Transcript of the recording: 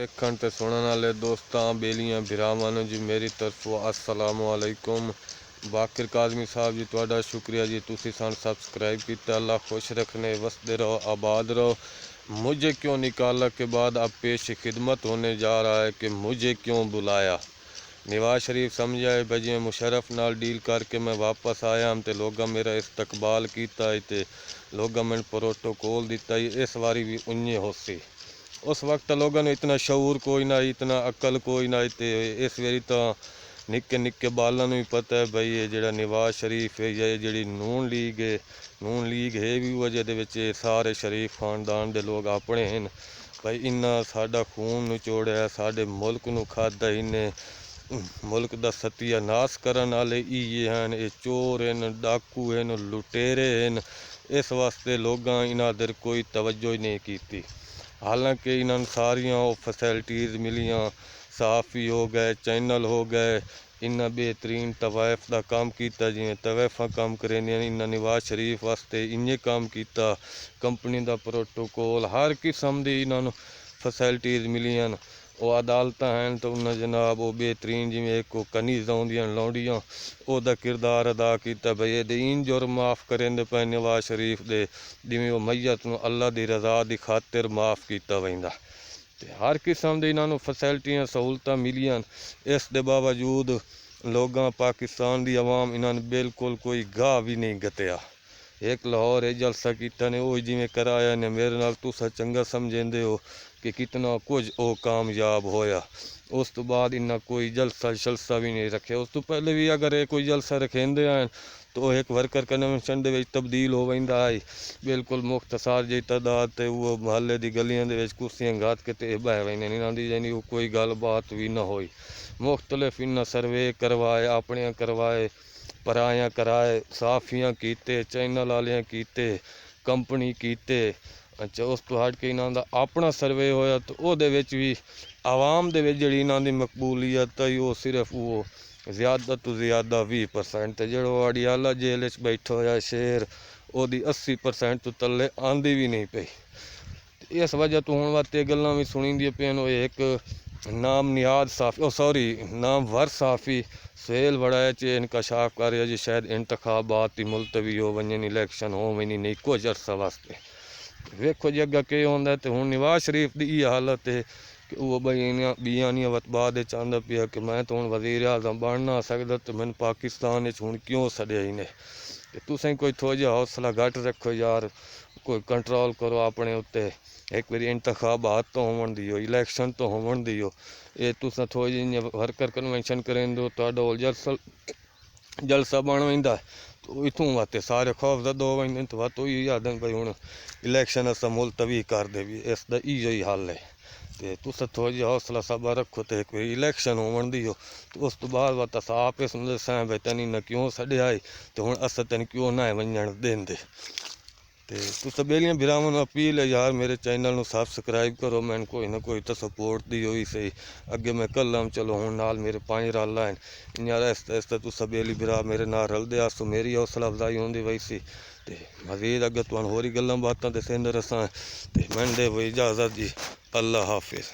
वेखण ते सुनन वाले दोस्तां बेलियां भरावां नूं जी मेरी तरफों अस्सलाम वालेकुम। बाकिर काज़मी साहब जी तुहाडा शुक्रिया जी, तुसीं सानूं सबसक्राइब कीता। अल्लाह खुश रखने, वसदे रहो, आबाद रहो। मुझे क्यों निकाला के बाद अब पेश खिदमत होने जा रहा है कि मुझे क्यों बुलाया। नवाज शरीफ समझाए बजिए मुशर्रफ नाल डील करके मैं वापस आया हम, तो लोगों मेरा इस्तकबाल किया ते लोगों मैंने प्रोटोकॉल दिता। इस बारी भी उन्हें होसी। उस वक्त लोगों ने इतना शऊर कोई ना, इतना अक्ल कोई ना, ते इस वारी तो निक्के निक्के बालों भी पता है भाई ये जड़ा नवाज शरीफ है या जी नून लीग है भी वजह दे सारे शरीफ खानदान के लोग अपने हैं भाई। इन्ना साडा खून निचोड़िया, साडे मुल्क नूं खादा, इन्हें मुल्क का सत्यानाश करन वाले इये हैं। ये चोर हैं, डाकू हैं, लुटेरे हैं। इस वास्ते लोगां इन्हां दे कोई तवज्जो ही नहीं की। हालांकि इन्होंने सारिया फैसिलिटीज़ मिलियाँ, साफ़ी हो गए, चैनल हो गए, इन्ना बेहतरीन तवायफ का काम किया, जिमें तवायफा काम करेंदियां। इन्ना नवाज शरीफ वास्ते इन्हें काम किया, कंपनी का प्रोटोकॉल हर किस्म की इन्होंने फैसिलिटीज़ मिलियां। वो अदालत हैं तो उन्हें जनाब वो बेहतरीन जिमें एक कनीज़ आउंदियां लौंडियां ओदा किरदार अदा किया भाई ये इन जुर्म माफ़ करेंदे पे नवाज शरीफ दे, जिमें वो मैयत नूं अल्लाह दी रज़ा दी खातिर माफ़ किया वैंदा। ते हर किस्म की इन्होंने फैसिलिटियाँ सहूलत मिलियां। इस दे बावजूद लोगों पाकिस्तान की आवाम इन्होंने बिल्कुल कोई गाह भी नहीं गतिया। एक लाहौर ये जलसा किया ने वो जिमें कराया ने मेरे नाल तुसा चंगा समझेंदे हो कि कितना कुछ वो कामयाब होया। उस तो बाद इन्ना कोई जलसा शलसा भी नहीं रखे। उस तो पहले भी अगर ये कोई जलसा रखेंदे हैं तो एक वर्कर कन्वेंशन दे विच तब्दील हो वैंदा है। बिल्कुल मुख्तसार जी तादाद ते वो महल्ले दी गलियां दे विच कुर्सियां गात के ते बह वैंदे इन्हां दी यानी कोई गलबात भी ना होई। मुख्तलिफ इन्ना सर्वे करवाए, अपने करवाए, पराया कराए, साफियाँ कीते, चैनल वालियां कीते, कंपनी कीते। अच्छा उस तो हट के इन्हां दा अपना सर्वे होया तो ओहदे विच भी आवाम दे विच जिहड़ी इन्हां दी मकबूलियत है वो सिर्फ वो ज़्यादा तो ज़्यादा 20% ते जो अडियाला जेल च बैठा होया शेर ओहदी 80% तो थल्ले आंदी भी नहीं पई। इस वजह तो हुण वास्ते गल्लां भी सुनिंदियां पियां। एक नाम नियाद साफ़ी नामवर साफ़ी सुहेल वड़ाया च इंकशाफ कर जी शायद इंतखाबात मुलतवी हो वजन, इलैक्शन हो वनी नहीं कुछ अरसा वास्ते। वेखो जी अगर के होंदा है तो हुण नवाज शरीफ की ये हालत है कि वो बई बियानिया बाद चाहता पिया कि मैं तो हुण वज़ीर आज़म बनना सकदा, तो मैंने पाकिस्तान हुण क्यों सड़िया इन्हें। तुसें कोई थोड़ा जिहा हौसला घट रखो यार, कोई कंट्रोल करो अपने उत्ते। एक बारी इंतखाबात तो होवन दियो, इलैक्शन तो होवन दियो। ये तुसां थोड़ी जी वर्कर कन्वेंशन करें दो तो जलसा बन वैंदा तो इतों वास्ते सारे खौफजदा हो वैंदे। तो वत ही आखदे भाई हुण इलैक्शन असां मुलतवी कर दे भी इसका इयो ही हल है। तो तुस थोड़ा जिहा हौसला सबर रखो तो एक बारी इलैक्शन होवन दियो तो उस तो बाद वत अस आप दसां भाई तेन इन्हें क्यों सड़िया है तो हुण अस तेन क्यों ना वजन देंदे। तो तुस बेलियां भरावां नूं अपील है यार मेरे चैनल नूं सबसक्राइब करो, मैं कोई ना कोई तो सपोर्ट दी हुई सही। अगे मैं कल्ला चलो हुण नाल मेरे 5 रल हैं इयां आहिस्ता आहिस्ता तुस बेली भरा मेरे नाल रलदे आसो मेरी हौसला अफजाई होंदी वैसी। तो मजीद अगर तुहानूं होर गल्लां बातां ते सिंध रसां तो मैं दे इजाज़त जी। अल्लाह हाफिज़।